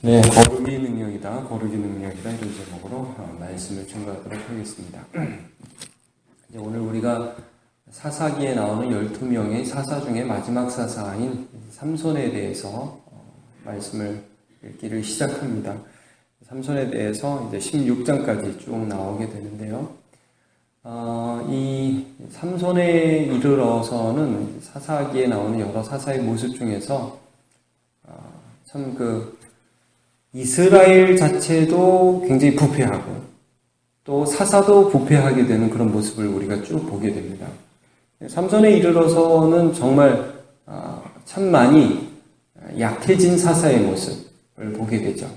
네, 거룩이 능력이다, 거룩이 능력이다 이런 제목으로 말씀을 증거하도록 하겠습니다. 이제 오늘 우리가 사사기에 나오는 12명의 사사 중에 마지막 사사인 삼손에 대해서 말씀을 읽기를 시작합니다. 삼손에 대해서 이제 16장까지 쭉 나오게 되는데요. 이 삼손에 이르러서는 사사기에 나오는 여러 사사의 모습 중에서 참 이스라엘 자체도 굉장히 부패하고 또 사사도 부패하게 되는 그런 모습을 우리가 쭉 보게 됩니다. 삼손에 이르러서는 정말 참 많이 약해진 사사의 모습을 보게 되죠.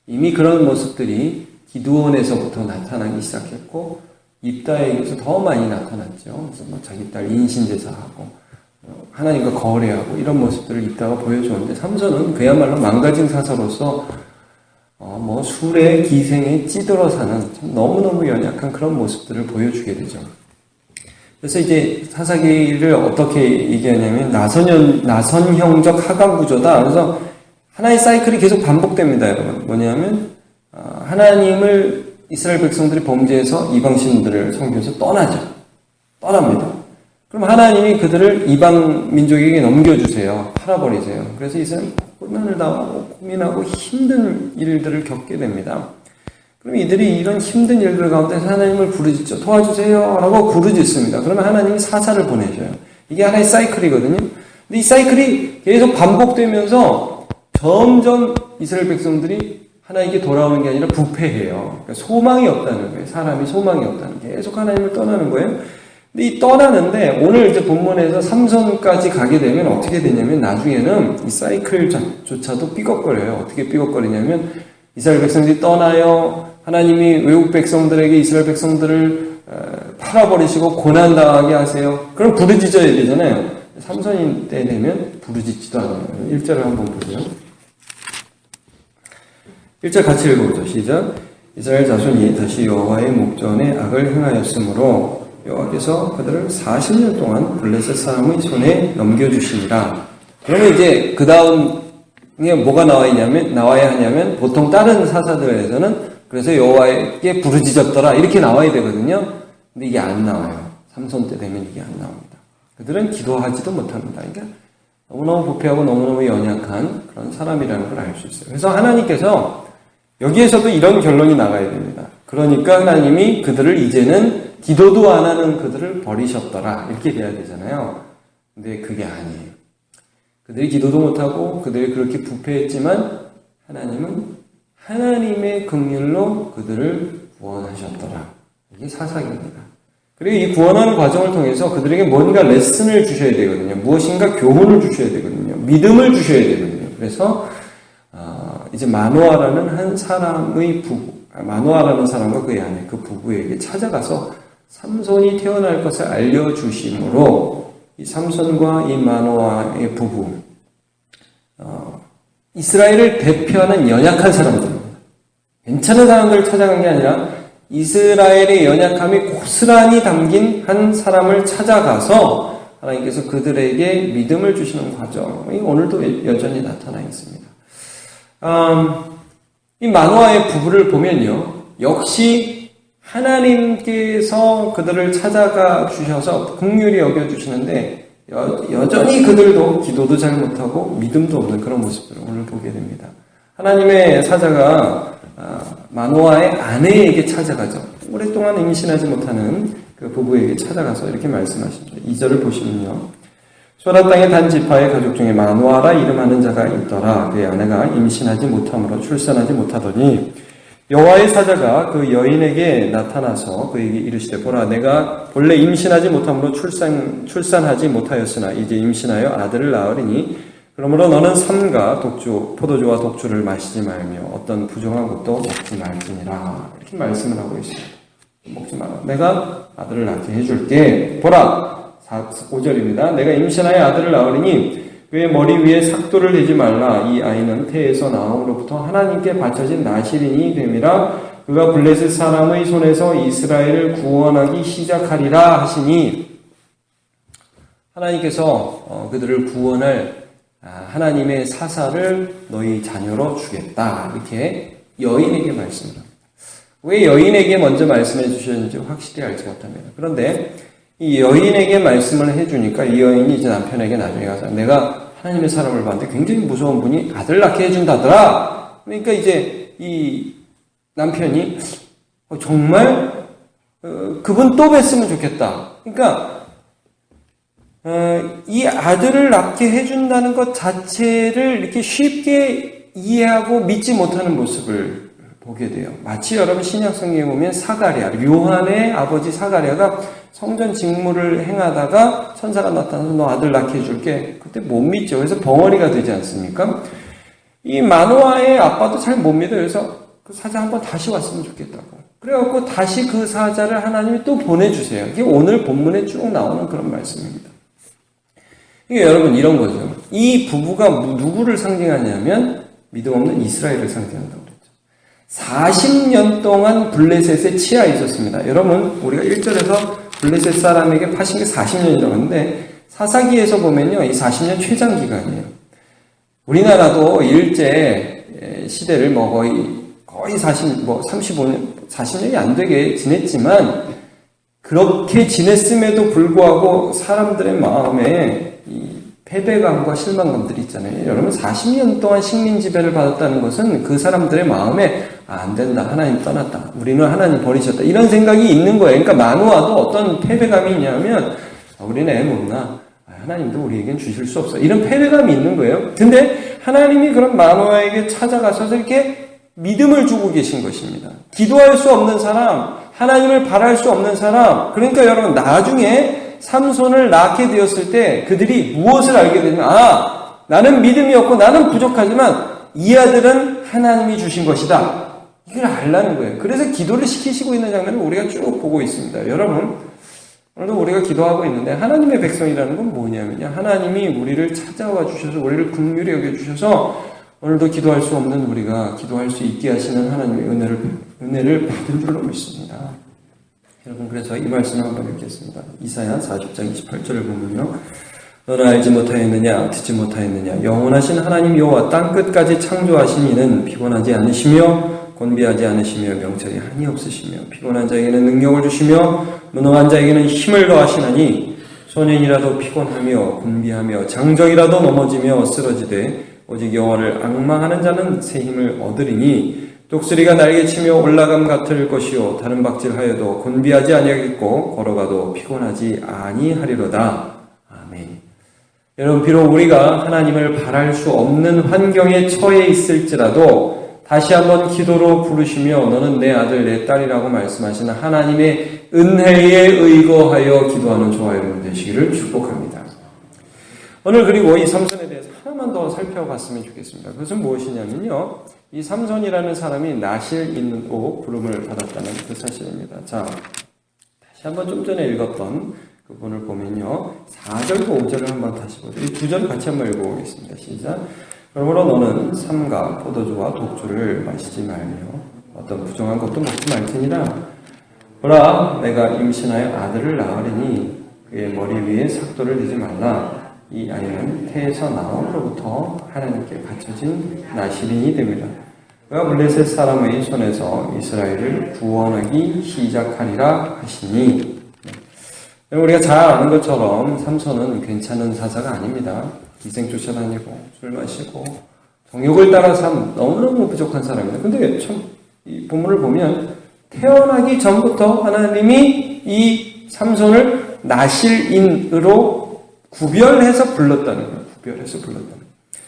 이미 그런 모습들이 기드온에서부터 나타나기 시작했고 입다에게서 더 많이 나타났죠. 그래서 자기 딸 인신제사하고 하나님과 거래하고 이런 모습들을 입다가 보여주는데 삼손은 그야말로 망가진 사사로서 술에 기생에 찌들어 사는 참 너무너무 연약한 그런 모습들을 보여주게 되죠. 그래서 이제 사사기를 어떻게 얘기하냐면 나선형적 하강 구조다. 그래서 하나의 사이클이 계속 반복됩니다, 여러분. 뭐냐면 하나님을 이스라엘 백성들이 범죄해서 이방신들을 섬기면서 떠납니다. 그럼 하나님이 그들을 이방 민족에게 넘겨주세요. 팔아버리세요. 그래서 이스라엘은 고난을 당하고 고민하고 힘든 일들을 겪게 됩니다. 그럼 이들이 이런 힘든 일들 가운데서 하나님을 부르짖죠. 도와주세요 라고 부르짖습니다. 그러면 하나님이 사사를 보내줘요. 이게 하나의 사이클이거든요. 근데 이 사이클이 계속 반복되면서 점점 이스라엘 백성들이 하나님께 돌아오는 게 아니라 부패해요. 그러니까 소망이 없다는 거예요. 사람이 소망이 없다는 게 계속 하나님을 떠나는 거예요. 근데 이 떠나는데 오늘 이제 본문에서 삼손까지 가게 되면 어떻게 되냐면 나중에는 이 사이클조차도 삐걱거려요. 어떻게 삐걱거리냐면 이스라엘 백성들이 떠나요. 하나님이 외국 백성들에게 이스라엘 백성들을 팔아버리시고 고난당하게 하세요. 그럼 부르짖어야 되잖아요. 삼손 때 되면 부르짖지도 않아요. 1절을 한번 보세요. 1절 같이 읽어보죠. 시작. 이스라엘 자손이 다시 여호와의 목전에 악을 행하였으므로 여호와께서 그들을 40년 동안 블레셋 사람의 손에 넘겨주시니라. 그러면 이제 그 다음에 뭐가 나와야 하냐면 보통 다른 사사들에서는 그래서 여호와에게 부르짖었더라 이렇게 나와야 되거든요. 근데 이게 안 나와요. 삼손 때 되면 이게 안 나옵니다. 그들은 기도하지도 못합니다. 그러니까 너무너무 부패하고 너무너무 연약한 그런 사람이라는 걸 알 수 있어요. 그래서 하나님께서 여기에서도 이런 결론이 나가야 됩니다. 그러니까 하나님이 그들을 이제는 기도도 안 하는 그들을 버리셨더라 이렇게 돼야 되잖아요. 근데 그게 아니에요. 그들이 기도도 못하고 그들이 그렇게 부패했지만 하나님은 하나님의 긍휼로 그들을 구원하셨더라. 이게 사사기입니다. 그리고 이 구원하는 과정을 통해서 그들에게 뭔가 레슨을 주셔야 되거든요. 무엇인가 교훈을 주셔야 되거든요. 믿음을 주셔야 되거든요. 그래서 이제 마노아라는 한 사람의 마노아라는 사람과 그의 아내 그 부부에게 찾아가서 삼손이 태어날 것을 알려주심으로 이 삼손과 이 마노아의 부부 이스라엘을 대표하는 연약한 사람들입니다. 괜찮은 사람들을 찾아간 게 아니라 이스라엘의 연약함이 고스란히 담긴 한 사람을 찾아가서 하나님께서 그들에게 믿음을 주시는 과정이 오늘도 여전히 나타나 있습니다. 이 마노아의 부부를 보면요. 역시 하나님께서 그들을 찾아가 주셔서 긍휼히 여겨주시는데 여전히 그들도 기도도 잘 못하고 믿음도 없는 그런 모습들을 오늘 보게 됩니다. 하나님의 사자가 마노아의 아내에게 찾아가죠. 오랫동안 임신하지 못하는 그 부부에게 찾아가서 이렇게 말씀하십니다. 2절을 보시면요. 소라 땅의 단 지파의 가족 중에 마노아라 이름하는 자가 있더라. 그의 아내가 임신하지 못함으로 출산하지 못하더니 여호와의 사자가 그 여인에게 나타나서 그에게 이르시되 보라 내가 본래 임신하지 못함으로 출산하지 못하였으나 이제 임신하여 아들을 낳으리니 그러므로 너는 삼가 포도주와 독주를 마시지 말며 어떤 부정한 것도 먹지 말지니라. 이렇게 말씀을 하고 있습니다. 먹지 마라. 내가 아들을 낳게 해줄게. 보라 5절입니다. 내가 임신하여 아들을 낳으리니 그의 머리 위에 삭도를 대지 말라. 이 아이는 태에서 나옴으로부터 하나님께 바쳐진 나실인이 됨이라. 그가 블레셋 사람의 손에서 이스라엘을 구원하기 시작하리라 하시니 하나님께서 그들을 구원할 하나님의 사사를 너희 자녀로 주겠다. 이렇게 여인에게 말씀을 합니다. 왜 여인에게 먼저 말씀해 주셨는지 확실히 알지 못합니다. 그런데 이 여인에게 말씀을 해주니까 이 여인이 이제 남편에게 나중에 가서 내가 하나님의 사람을 봤는데 굉장히 무서운 분이 아들 낳게 해준다더라. 그러니까 이제 이 남편이 정말 그분 또 뵀으면 좋겠다. 그러니까 이 아들을 낳게 해준다는 것 자체를 이렇게 쉽게 이해하고 믿지 못하는 모습을 보게 돼요. 마치 여러분 신약 성경에 보면 사가랴, 요한의 아버지 사가랴가 성전 직무를 행하다가 천사가 나타나서 너 아들 낳게 해줄게. 그때 못 믿죠. 그래서 벙어리가 되지 않습니까? 이 마노아의 아빠도 잘 못 믿어요. 그래서 그 사자 한번 다시 왔으면 좋겠다고. 그래갖고 다시 그 사자를 하나님이 또 보내주세요. 이게 오늘 본문에 쭉 나오는 그런 말씀입니다. 이게 여러분 이런 거죠. 이 부부가 누구를 상징하냐면 믿음 없는 이스라엘을 상징한다고 그랬죠. 40년 동안 블레셋에 치하 있었습니다. 여러분 우리가 1절에서 블레셋 사람에게 파신 게 40년이라고 하는데 사사기에서 보면요. 이 40년 최장 기간이에요. 우리나라도 일제 시대를 거의 35년, 40년이 안 되게 지냈지만 그렇게 지냈음에도 불구하고 사람들의 마음에 이 패배감과 실망감들이 있잖아요. 여러분 40년 동안 식민 지배를 받았다는 것은 그 사람들의 마음에 안 된다. 하나님 떠났다. 우리는 하나님 버리셨다. 이런 생각이 있는 거예요. 그러니까 마노아도 어떤 패배감이 있냐면 우리는 애 못 낳아. 하나님도 우리에겐 주실 수 없어. 이런 패배감이 있는 거예요. 근데 하나님이 그런 마노아에게 찾아가셔서 이렇게 믿음을 주고 계신 것입니다. 기도할 수 없는 사람, 하나님을 바랄 수 없는 사람, 그러니까 여러분 나중에 삼손을 낳게 되었을 때 그들이 무엇을 알게 되냐면 나는 믿음이 없고 나는 부족하지만 이 아들은 하나님이 주신 것이다. 이걸 알라는 거예요. 그래서 기도를 시키시고 있는 장면을 우리가 쭉 보고 있습니다. 여러분 오늘도 우리가 기도하고 있는데 하나님의 백성이라는 건 뭐냐면요. 하나님이 우리를 찾아와 주셔서 우리를 긍휼히 여겨주셔서 오늘도 기도할 수 없는 우리가 기도할 수 있게 하시는 하나님의 은혜를 받은 줄로 믿습니다. 여러분 그래서 이 말씀을 한번 읽겠습니다. 이사야 40장 28절을 보면요. 너는 알지 못하였느냐 듣지 못하였느냐 영원하신 하나님 여호와 땅끝까지 창조하신 이는 피곤하지 않으시며 곤비하지 않으시며 명철이 한이 없으시며 피곤한 자에게는 능력을 주시며 무능한 자에게는 힘을 더하시나니 소년이라도 피곤하며 곤비하며 장정이라도 넘어지며 쓰러지되 오직 여호와를 앙망하는 자는 새 힘을 얻으리니 독수리가 날개치며 올라감 같을 것이요 다른 박질하여도 곤비하지 아니하겠고 걸어가도 피곤하지 아니하리로다. 아멘. 여러분 비록 우리가 하나님을 바랄 수 없는 환경에 처해 있을지라도 다시 한번 기도로 부르시며 너는 내 아들 내 딸이라고 말씀하시는 하나님의 은혜에 의거하여 기도하는 저와 여러분 되시기를 축복합니다. 오늘 그리고 이 삼손에 대해서 하나만 더 살펴봤으면 좋겠습니다. 그것은 무엇이냐면요. 이 삼손이라는 사람이 나실 있는 옷 부름을 받았다는 그 사실입니다. 자, 다시 한번 좀 전에 읽었던 그 본을 보면요. 4절과 5절을 한번 다시 보죠. 이 두 절 같이 한번 읽어보겠습니다. 시작. 그러므로 너는 삼가 포도주와 독주를 마시지 말며 어떤 부정한 것도 먹지 말지니라. 보라, 내가 임신하여 아들을 낳으리니 그의 머리 위에 삭도를 대지 말라. 이 아이는 태에서 나옴으로부터 하나님께 바쳐진 나실인이 됩니다. 그가 블레셋 사람의 손에서 이스라엘을 구원하기 시작하리라 하시니. 우리가 잘 아는 것처럼 삼손은 괜찮은 사자가 아닙니다. 기생 쫓아다니고 술 마시고 정욕을 따라 삶 너무너무 부족한 사람입니다. 근데 참 이 본문을 보면 태어나기 전부터 하나님이 이 삼손을 나실인으로 구별해서 불렀다는 거예요. 구별해서 불렀다는 거예요.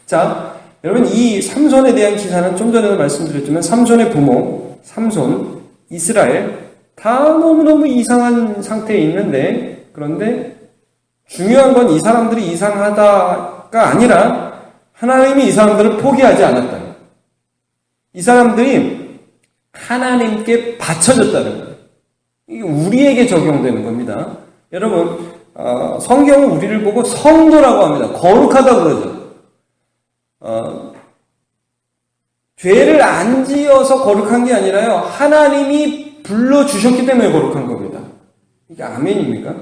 자, 여러분 이 삼손에 대한 기사는 좀 전에도 말씀드렸지만 삼손의 부모, 삼손, 이스라엘 다 너무너무 이상한 상태에 있는데 그런데 중요한 건 이 사람들이 이상하다가 아니라 하나님이 이 사람들을 포기하지 않았다. 이 사람들이 하나님께 바쳐졌다는 거예요. 이게 우리에게 적용되는 겁니다. 여러분 성경은 우리를 보고 성도라고 합니다. 거룩하다고 그러죠. 죄를 안 지어서 거룩한 게 아니라요. 하나님이 불러주셨기 때문에 거룩한 겁니다. 이게 아멘입니까?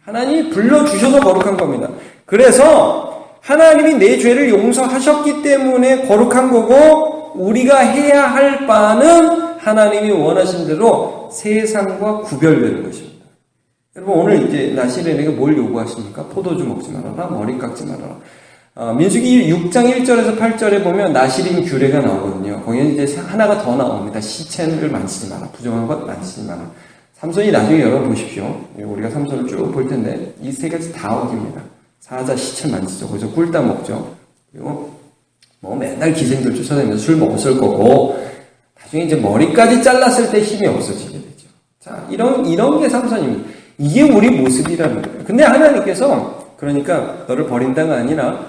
하나님이 불러주셔서 거룩한 겁니다. 그래서 하나님이 내 죄를 용서하셨기 때문에 거룩한 거고, 우리가 해야 할 바는 하나님이 원하신 대로 세상과 구별되는 것입니다. 여러분, 오늘 이제 나실에게 뭘 요구하십니까? 포도주 먹지 말아라, 머리 깎지 말아라. 민수기 6장 1절에서 8절에 보면 나실인 규례가 나오거든요. 거기에 이제 하나가 더 나옵니다. 시체를 만지지 마라, 부정한 것 만지지 마라. 삼손이 나중에 열어보십시오. 우리가 삼손을 쭉 볼 텐데 이 세 가지 다 어깁니다. 사자 시체 만지죠. 그래서 꿀따 먹죠. 그리고 뭐 맨날 기생들 쫓아다니면서 술 먹었을 거고, 나중에 이제 머리까지 잘랐을 때 힘이 없어지게 되죠. 자, 이런 게 삼손입니다. 이게 우리 모습이라는 거예요. 근데 하나님께서 그러니까 너를 버린다가 아니라,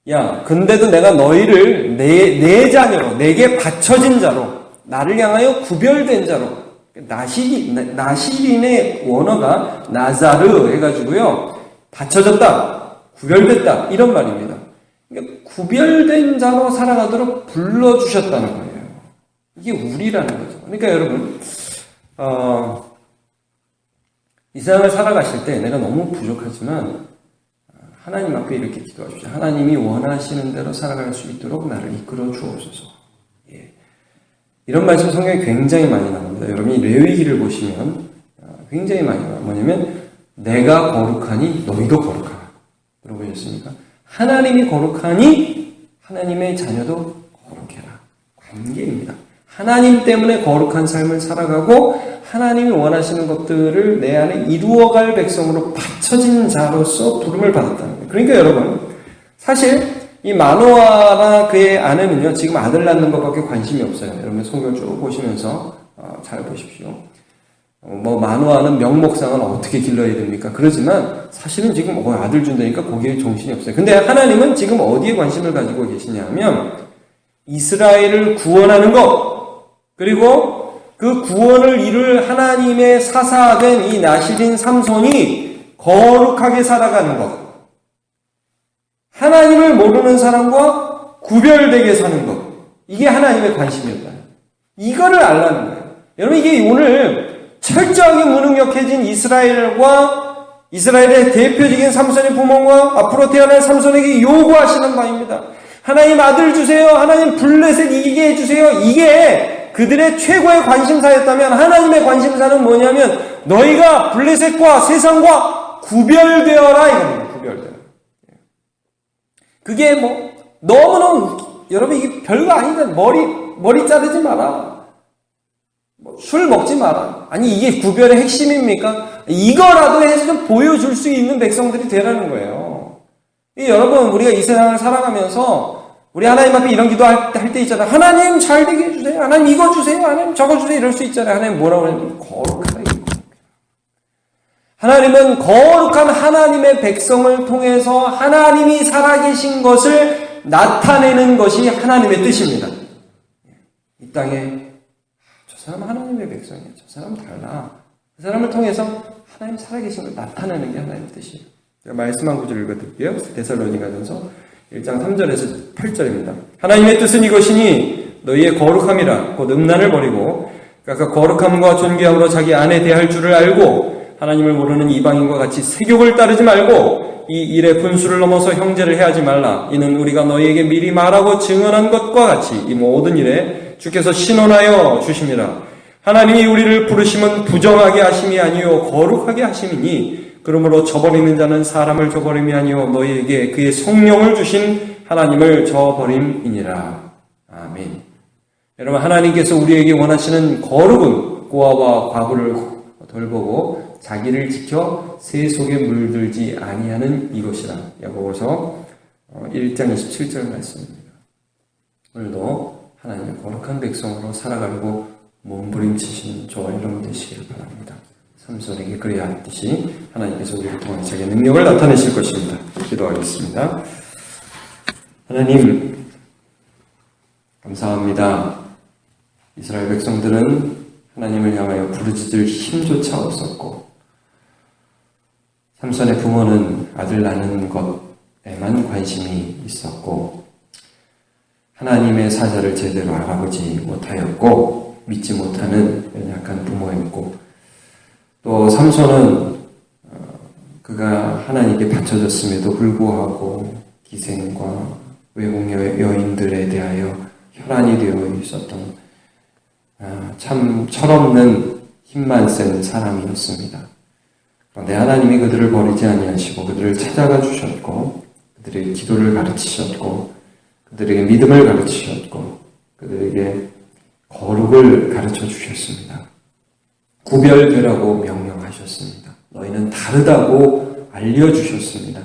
야, 근데도 내가 너희를 내 자녀로, 내게 바쳐진 자로, 나를 향하여 구별된 자로, 나시린의 원어가 나자르 해가지고요, 바쳐졌다, 구별됐다, 이런 말입니다. 그러니까 구별된 자로 살아가도록 불러주셨다는 거예요. 이게 우리라는 거죠. 그러니까 여러분, 이 세상을 살아가실 때 내가 너무 부족하지만 하나님 앞에 이렇게 기도하십시오. 하나님이 원하시는 대로 살아갈 수 있도록 나를 이끌어 주옵소서. 예. 이런 말씀 성경에 굉장히 많이 나옵니다. 여러분이 레위기를 보시면 굉장히 많이 나와요. 뭐냐면 내가 거룩하니 너희도 거룩하라. 들어보셨습니까? 하나님이 거룩하니 하나님의 자녀도 거룩해라. 관계입니다. 하나님 때문에 거룩한 삶을 살아가고 하나님이 원하시는 것들을 내 안에 이루어갈 백성으로 바쳐진 자로서 부름을 받았다는 거예요. 그러니까 여러분, 사실 이 마노아나 그의 아내는요, 지금 아들 낳는 것밖에 관심이 없어요. 여러분 성경 쭉 보시면서 잘 보십시오. 뭐 마노아는 명목상은 어떻게 길러야 됩니까? 그러지만 사실은 지금 아들 준다니까 거기에 정신이 없어요. 근데 하나님은 지금 어디에 관심을 가지고 계시냐면 이스라엘을 구원하는 것, 그리고 그 구원을 이룰 하나님의 사사된 이 나실인 삼손이 거룩하게 살아가는 것, 하나님을 모르는 사람과 구별되게 사는 것, 이게 하나님의 관심이었다. 이거를 알라는 거예요. 여러분, 이게 오늘 철저하게 무능력해진 이스라엘과 이스라엘의 대표적인 삼손의 부모가 앞으로 태어날 삼손에게 요구하시는 바입니다. 하나님 아들 주세요. 하나님 블레셋 이기게 해주세요. 이게 그들의 최고의 관심사였다면 하나님의 관심사는 뭐냐면 너희가 블레셋과 세상과 구별되어라 이겁니다. 구별되어라. 그게 뭐 너무너무 여러분 이게 별거 아닌데 머리 자르지 마라. 술 먹지 마라. 아니 이게 구별의 핵심입니까? 이거라도 해서 좀 보여줄 수 있는 백성들이 되라는 거예요. 여러분 우리가 이 세상을 살아가면서 우리 하나님 앞에 이런 기도할 때 있잖아요. 하나님 잘 되게 해주세요. 하나님 이거 주세요. 하나님 저거 주세요. 이럴 수 있잖아요. 하나님 뭐라고 하냐면 거룩하다. 하나님은 거룩한 하나님의 백성을 통해서 하나님이 살아계신 것을 나타내는 것이 하나님의 뜻입니다. 이 땅에 저 사람은 하나님의 백성이에요. 저 사람은 달라. 그 사람을 통해서 하나님 살아계신 걸 나타내는 게 하나님의 뜻이에요. 제가 말씀 한 구절 읽어드릴게요. 데살로니가전서 1장 3절에서 8절입니다. 하나님의 뜻은 이것이니 너희의 거룩함이라 곧 음란을 버리고 각각 거룩함과 존귀함으로 자기 안에 대할 줄을 알고 하나님을 모르는 이방인과 같이 세욕을 따르지 말고 이 일의 분수를 넘어서 형제를 해하지 말라. 이는 우리가 너희에게 미리 말하고 증언한 것과 같이 이 모든 일에 주께서 신원하여 주심이라. 하나님이 우리를 부르심은 부정하게 하심이 아니요 거룩하게 하심이니 그러므로 저버리는 자는 사람을 저버림이 아니요 너희에게 그의 성령을 주신 하나님을 저버림이니라. 아멘. 여러분 하나님께서 우리에게 원하시는 거룩은 고아와 과부를 돌보고 자기를 지켜 새 속에 물들지 아니하는 이것이라. 야고보서 1장 27절 말씀입니다. 오늘도 하나님의 거룩한 백성으로 살아가려고 몸부림치시는 저와 여러분 되시기를 바랍니다. 삼손에게 그래야 했듯이 하나님께서 우리를 통해 자기의 능력을 나타내실 것입니다. 기도하겠습니다. 하나님 감사합니다. 이스라엘 백성들은 하나님을 향하여 부르짖을 힘조차 없었고 삼손의 부모는 아들 낳는 것에만 관심이 있었고 하나님의 사자를 제대로 알아보지 못하였고 믿지 못하는 연약한 부모였고 또 삼손은 그가 하나님께 바쳐졌음에도 불구하고 기생과 외국 여인들에 대하여 혈안이 되어 있었던 참 철없는 힘만 센 사람이었습니다. 그런데 하나님이 그들을 버리지 아니하시고 그들을 찾아가 주셨고 그들에게 기도를 가르치셨고 그들에게 믿음을 가르치셨고 그들에게 거룩을 가르쳐 주셨습니다. 구별되라고 명령하셨습니다. 너희는 다르다고 알려주셨습니다.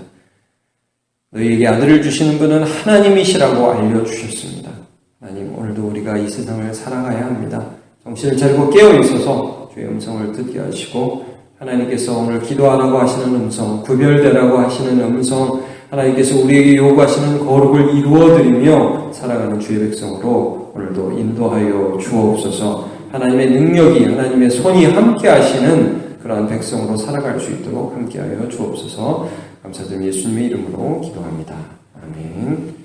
너희에게 아들을 주시는 분은 하나님이시라고 알려주셨습니다. 하나님, 오늘도 우리가 이 세상을 살아가야 합니다. 정신을 차리고 깨어있어서 주의 음성을 듣게 하시고 하나님께서 오늘 기도하라고 하시는 음성, 구별되라고 하시는 음성, 하나님께서 우리에게 요구하시는 거룩을 이루어드리며 살아가는 주의 백성으로 오늘도 인도하여 주옵소서. 하나님의 능력이, 하나님의 손이 함께 하시는 그러한 백성으로 살아갈 수 있도록 함께하여 주옵소서. 감사드리며 예수님의 이름으로 기도합니다. 아멘.